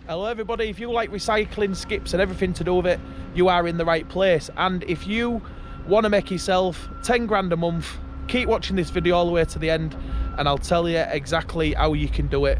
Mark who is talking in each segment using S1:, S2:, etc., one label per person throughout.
S1: Hello everybody, if you like recycling, skips and everything to do with it, you are in the right place. And if you want to make yourself 10 grand a month, keep watching this video all the way to the end and I'll tell you exactly how you can do it.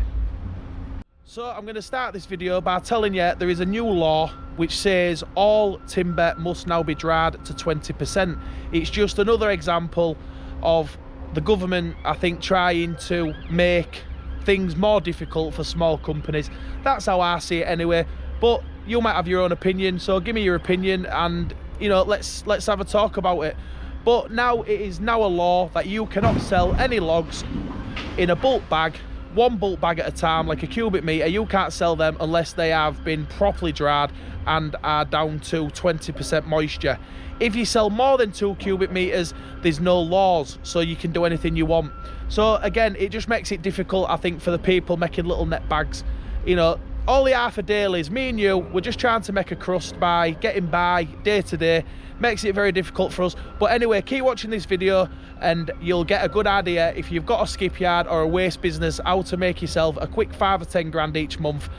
S1: So I'm going to start this video by telling you there is a new law which says all timber must now be dried to 20%. It's just another example of the government, I think, trying to make things more difficult for small companies. That's how I see it anyway, but you might have your own opinion, so give me your opinion and, you know, let's have a talk about it. But now it is now a law that you cannot sell any logs in a bulk bag, one bulk bag at a time, like a cubic metre. You can't sell them unless they have been properly dried and are down to 20% moisture. If you sell more than 2 cubic metres, there's no laws, so you can do anything you want. So again, it just makes it difficult, I think, for the people making little net bags. You know, all the half a dailies, me and you, we're just trying to make a crust by getting by day to day. Makes it very difficult for us. But anyway, keep watching this video and you'll get a good idea, if you've got a skip yard or a waste business, how to make yourself a quick 5 or 10 grand each month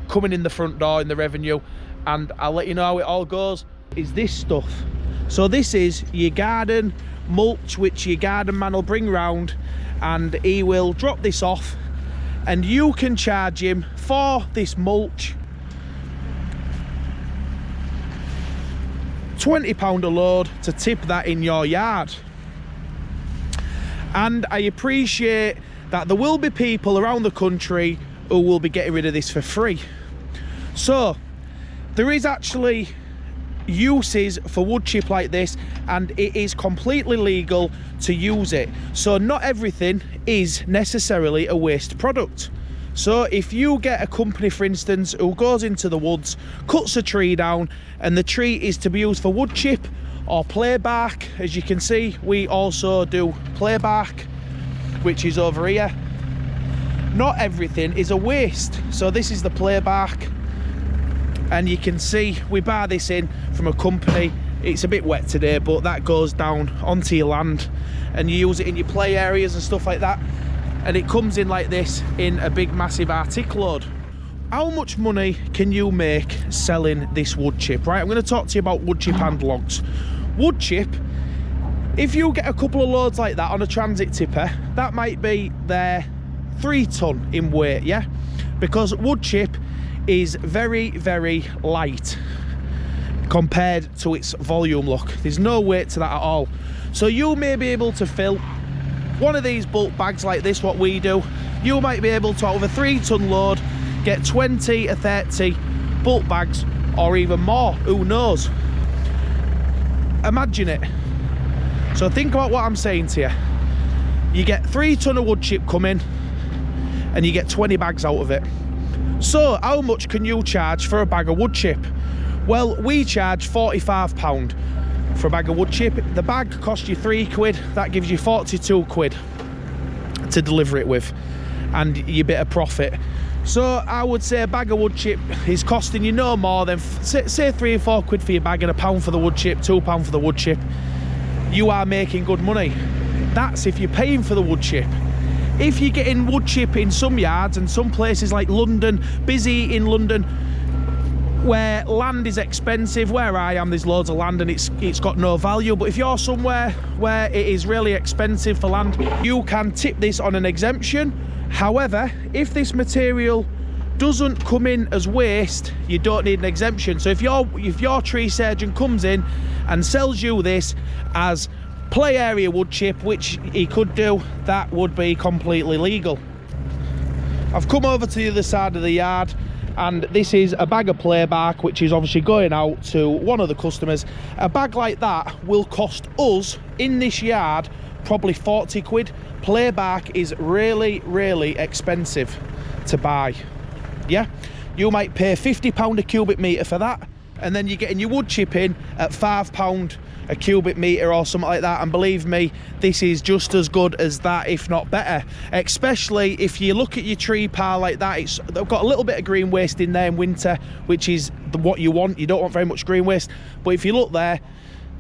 S1: coming in the front door in the revenue. And I'll let you know how it all goes. Is this stuff. So this is your garden mulch, which your garden man will bring round and he will drop this off and you can charge him for this mulch £20 a load to tip that in your yard. And I appreciate that there will be people around the country who will be getting rid of this for free. So there is actually uses for wood chip like this, and it is completely legal to use it. So not everything is necessarily a waste product. So if you get a company, for instance, who goes into the woods, cuts a tree down, and the tree is to be used for wood chip or play bark, as you can see, we also do play bark, which is over here. Not everything is a waste. So this is the play bark, and you can see we buy this in from a company. It's a bit wet today, but that goes down onto your land and you use it in your play areas and stuff like that, and it comes in like this in a big massive arctic load. How much money can you make selling this wood chip? Right, I'm going to talk to you about wood chip and logs. Wood chip, if you get a couple of loads like that on a transit tipper, that might be their 3 ton in weight, yeah, because wood chip is very, very light compared to its volume. Look, there's no weight to that at all. So you may be able to fill one of these bulk bags like this, what we do. You might be able to, out of a 3 ton load, get 20 or 30 bulk bags or even more, who knows. Imagine it. So think about what I'm saying to you. You get 3 ton of wood chip coming and you get 20 bags out of it. So how much can you charge for a bag of wood chip? Well, we charge £45 for a bag of wood chip. The bag costs you £3, that gives you 42 quid to deliver it with and your bit of profit. So I would say a bag of wood chip is costing you no more than say 3 or 4 quid for your bag and £1 for the wood chip, £2 for the wood chip. You are making good money. That's if you're paying for the wood chip. If you're getting wood chip in some yards and some places like London, busy in London, where land is expensive, where I am there's loads of land and it's got no value, but if you're somewhere where it is really expensive for land, you can tip this on an exemption. However, if this material doesn't come in as waste, you don't need an exemption. So if your tree surgeon comes in and sells you this as play area wood chip, which he could do, that would be completely legal. I've come over to the other side of the yard and this is a bag of play bark, which is obviously going out to one of the customers. A bag like that will cost us in this yard probably 40 quid. Play bark is really, really expensive to buy. Yeah, you might pay £50 a cubic metre for that, and then you're getting your wood chip in at £5 a cubic metre or something like that, and believe me, this is just as good as that, if not better. Especially if you look at your tree pile like that, they've got a little bit of green waste in there in winter, which is what you want. You don't want very much green waste, but if you look there,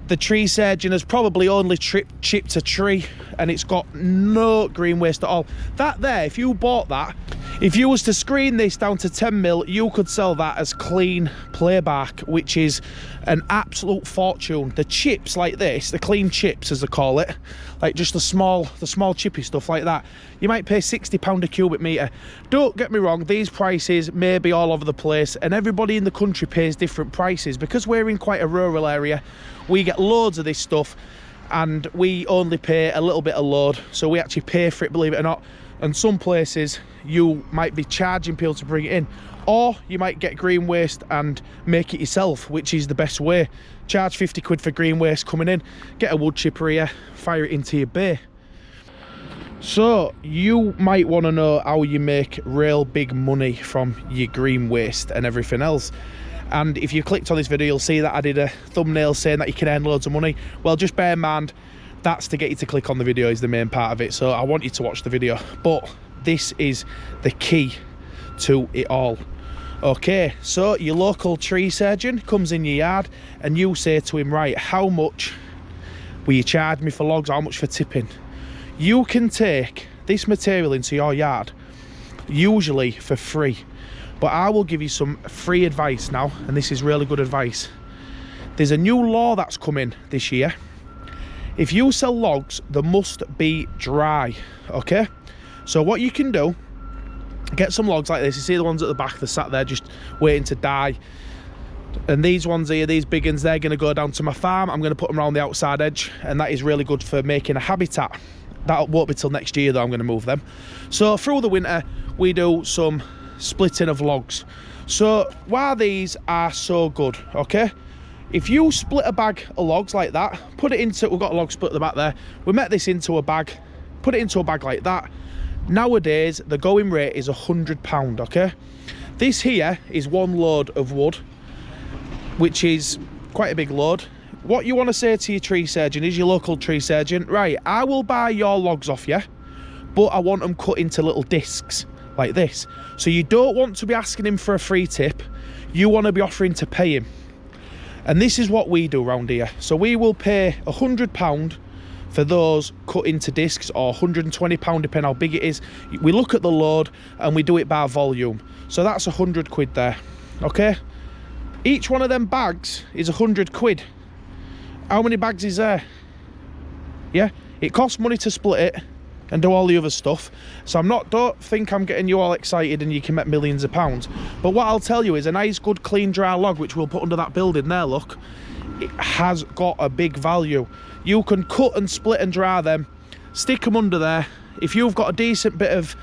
S1: the tree surgeon has probably only chipped a tree and it's got no green waste at all. That there, if you bought that, If you was to screen this down to 10mm, you could sell that as clean playback, which is an absolute fortune. The chips like this, the clean chips as they call it, like just the small chippy stuff like that, you might pay £60 a cubic metre. Don't get me wrong, these prices may be all over the place and everybody in the country pays different prices. Because we're in quite a rural area, we get loads of this stuff and we only pay a little bit of load, so we actually pay for it, believe it or not. And some places you might be charging people to bring it in, or you might get green waste and make it yourself, which is the best way. Charge 50 quid for green waste coming in, get a wood chipper here, fire it into your bay. So you might want to know how you make real big money from your green waste and everything else. And if you clicked on this video, you'll see that I did a thumbnail saying that you can earn loads of money. Well, just bear in mind, that's to get you to click on the video is the main part of it. So I want you to watch the video, but this is the key to it all. Okay, so your local tree surgeon comes in your yard and you say to him, right, how much will you charge me for logs, how much for tipping? You can take this material into your yard, usually for free, but I will give you some free advice now, and this is really good advice. There's a new law that's coming this year. If you sell logs, they must be dry, okay? So what you can do, get some logs like this. You see the ones at the back, they're sat there just waiting to die. And these ones here, these big ones, they're gonna go down to my farm. I'm gonna put them around the outside edge, and that is really good for making a habitat. That won't be till next year though, I'm gonna move them. So through the winter, we do some splitting of logs. So why these are so good, okay? If you split a bag of logs like that, put it into, we've got a log split at the back there, we met this into a bag, put it into a bag like that. Nowadays, the going rate is £100, okay? This here is one load of wood, which is quite a big load. What you want to say to your tree surgeon is your local tree surgeon, right, I will buy your logs off you, but I want them cut into little discs like this. So you don't want to be asking him for a free tip, you want to be offering to pay him. And this is what we do around here. So we will pay £100 for those cut into discs, or £120 depending how big it is. We look at the load and we do it by volume. So that's 100 quid there, okay? Each one of them bags is 100 quid. How many bags is there? Yeah, it costs money to split it and do all the other stuff. So don't think I'm getting you all excited and you can make millions of pounds. But what I'll tell you is a nice, good, clean, dry log, which we'll put under that building there, look, it has got a big value. You can cut and split and dry them, stick them under there. If you've got a decent bit of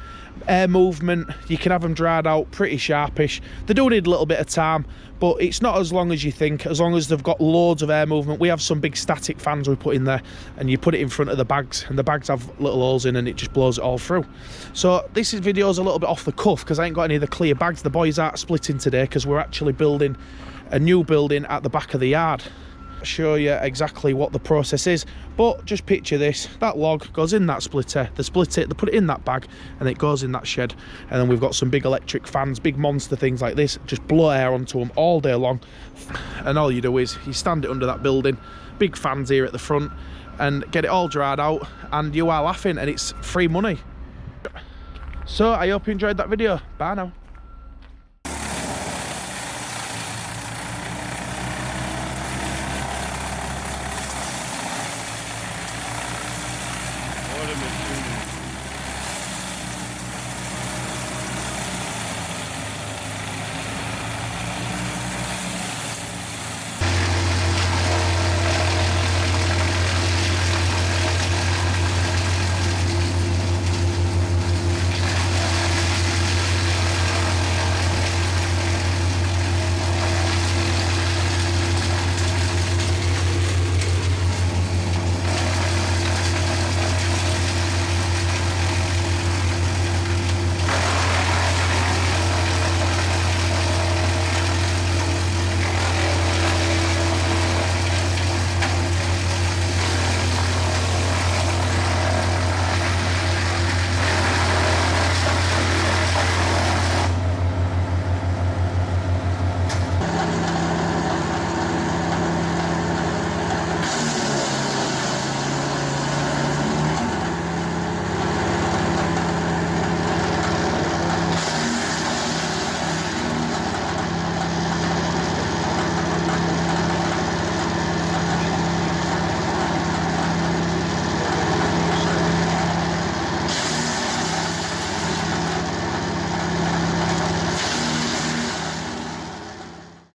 S1: air movement, you can have them dried out pretty sharpish. They do need a little bit of time, but it's not as long as you think, as long as they've got loads of air movement. We have some big static fans we put in there, and you put it in front of the bags, and the bags have little holes in and it just blows it all through. So this video's a little bit off the cuff because I ain't got any of the clear bags. The boys aren't splitting today because we're actually building a new building at the back of the yard. Show you exactly what the process is, but just picture this, that log goes in that splitter, they split it, they put it in that bag, and it goes in that shed. And then we've got some big electric fans, big monster things like this, just blow air onto them all day long. And all you do is you stand it under that building, big fans here at the front, and get it all dried out, and you are laughing, and it's free money. So I hope you enjoyed that video. Bye now.